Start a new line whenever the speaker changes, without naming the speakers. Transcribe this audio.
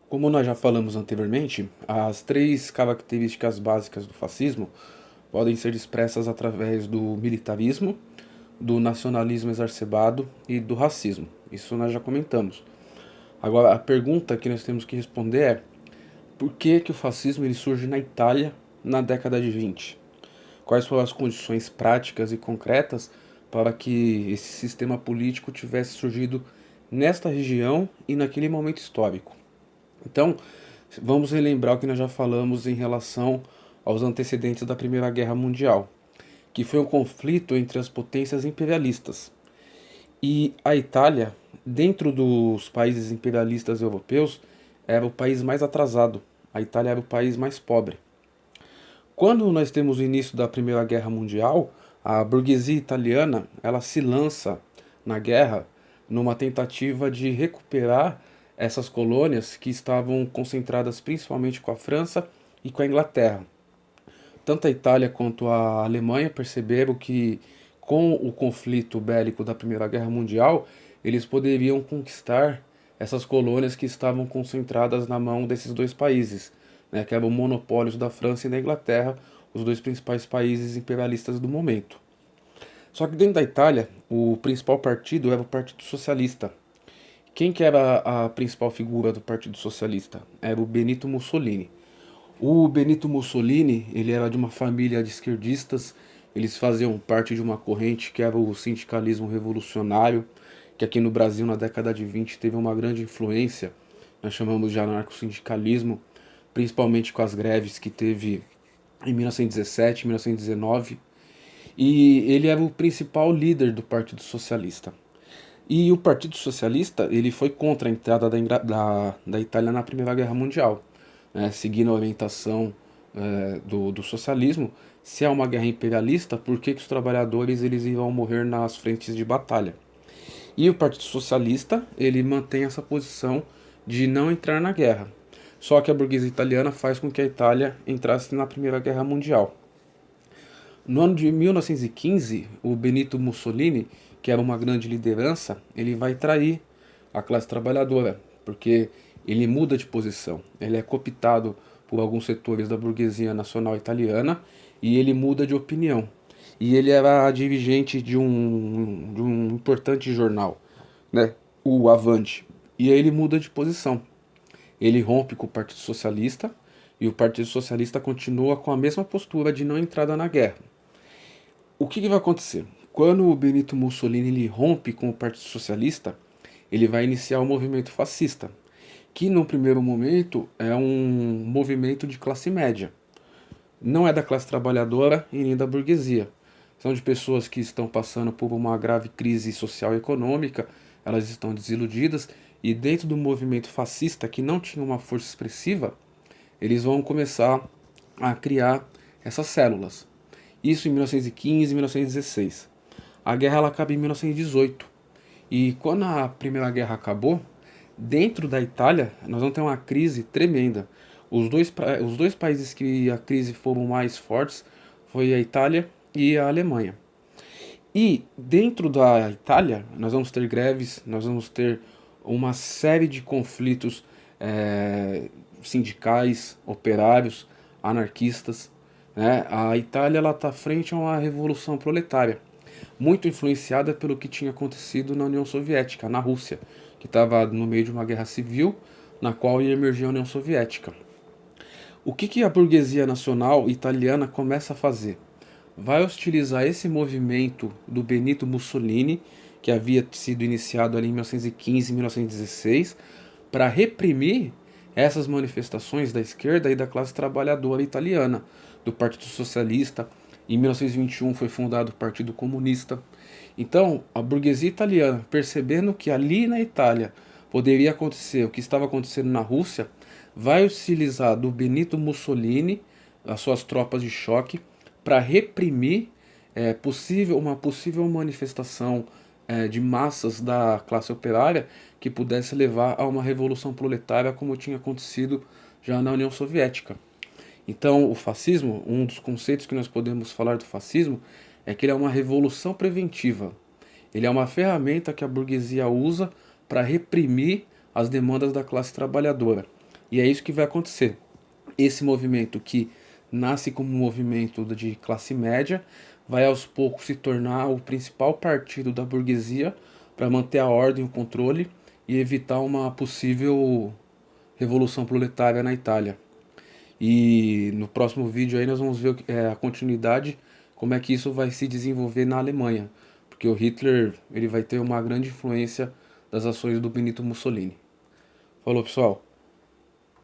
Como nós já falamos anteriormente, as três características básicas do fascismo podem ser expressas através do militarismo, do nacionalismo exacerbado e do racismo. Isso nós já comentamos. Agora, a pergunta que nós temos que responder é: por que o fascismo ele surge na Itália na década de 20? Quais foram as condições práticas e concretas para que esse sistema político tivesse surgido nesta região e naquele momento histórico? Então, vamos relembrar o que nós já falamos em relação aos antecedentes da Primeira Guerra Mundial, que foi um conflito entre as potências imperialistas. E a Itália, dentro dos países imperialistas europeus, era o país mais atrasado. A Itália era o país mais pobre. Quando nós temos o início da Primeira Guerra Mundial, a burguesia italiana, ela se lança na guerra numa tentativa de recuperar essas colônias que estavam concentradas principalmente com a França e com a Inglaterra. Tanto a Itália quanto a Alemanha perceberam que com o conflito bélico da Primeira Guerra Mundial, eles poderiam conquistar essas colônias que estavam concentradas na mão desses dois países, né, que eram monopólios da França e da Inglaterra, os dois principais países imperialistas do momento. Só que dentro da Itália, o principal partido era o Partido Socialista. Quem que era a principal figura do Partido Socialista? Era o Benito Mussolini. O Benito Mussolini, ele era de uma família de esquerdistas, eles faziam parte de uma corrente que era o sindicalismo revolucionário, que aqui no Brasil na década de 20 teve uma grande influência, nós chamamos de anarcossindicalismo, principalmente com as greves que teve em 1917, 1919, e ele era o principal líder do Partido Socialista. E o Partido Socialista ele foi contra a entrada da Itália na Primeira Guerra Mundial, né, seguindo a orientação do socialismo. Se é uma guerra imperialista, por que os trabalhadores eles irão morrer nas frentes de batalha? E o Partido Socialista ele mantém essa posição de não entrar na guerra. Só que a burguesia italiana faz com que a Itália entrasse na Primeira Guerra Mundial. No ano de 1915, o Benito Mussolini, que era uma grande liderança, ele vai trair a classe trabalhadora, porque ele muda de posição. Ele é cooptado por alguns setores da burguesia nacional italiana e ele muda de opinião. E ele era dirigente de um importante jornal, né? O Avante. E aí ele muda de posição. Ele rompe com o Partido Socialista e o Partido Socialista continua com a mesma postura de não entrada na guerra. O que vai acontecer? Quando o Benito Mussolini ele rompe com o Partido Socialista, ele vai iniciar o movimento fascista, que no primeiro momento é um movimento de classe média. Não é da classe trabalhadora e nem da burguesia. São de pessoas que estão passando por uma grave crise social e econômica, elas estão desiludidas, e dentro do movimento fascista, que não tinha uma força expressiva, eles vão começar a criar essas células. Isso em 1915 e 1916. A guerra ela acaba em 1918. E quando a Primeira Guerra acabou, dentro da Itália, nós vamos ter uma crise tremenda. Os dois países que a crise foram mais fortes foi a Itália e a Alemanha. E dentro da Itália, nós vamos ter greves, nós vamos ter uma série de conflitos sindicais, operários, anarquistas, né? A Itália está frente a uma revolução proletária, muito influenciada pelo que tinha acontecido na União Soviética, na Rússia, que estava no meio de uma guerra civil, na qual ia emergir a União Soviética. O que a burguesia nacional italiana começa a fazer? Vai hostilizar esse movimento do Benito Mussolini, que havia sido iniciado ali em 1915 e 1916, para reprimir essas manifestações da esquerda e da classe trabalhadora italiana, do Partido Socialista. Em 1921 foi fundado o Partido Comunista. Então, a burguesia italiana, percebendo que ali na Itália poderia acontecer o que estava acontecendo na Rússia, vai utilizar do Benito Mussolini, as suas tropas de choque, para reprimir uma possível manifestação de massas da classe operária que pudesse levar a uma revolução proletária como tinha acontecido já na União Soviética. Então, o fascismo, um dos conceitos que nós podemos falar do fascismo, é que ele é uma revolução preventiva. Ele é uma ferramenta que a burguesia usa para reprimir as demandas da classe trabalhadora. E é isso que vai acontecer. Esse movimento que nasce como um movimento de classe média vai aos poucos se tornar o principal partido da burguesia para manter a ordem e o controle e evitar uma possível revolução proletária na Itália. E no próximo vídeo aí nós vamos ver a continuidade, como é que isso vai se desenvolver na Alemanha, porque o Hitler ele vai ter uma grande influência das ações do Benito Mussolini. Falou, pessoal.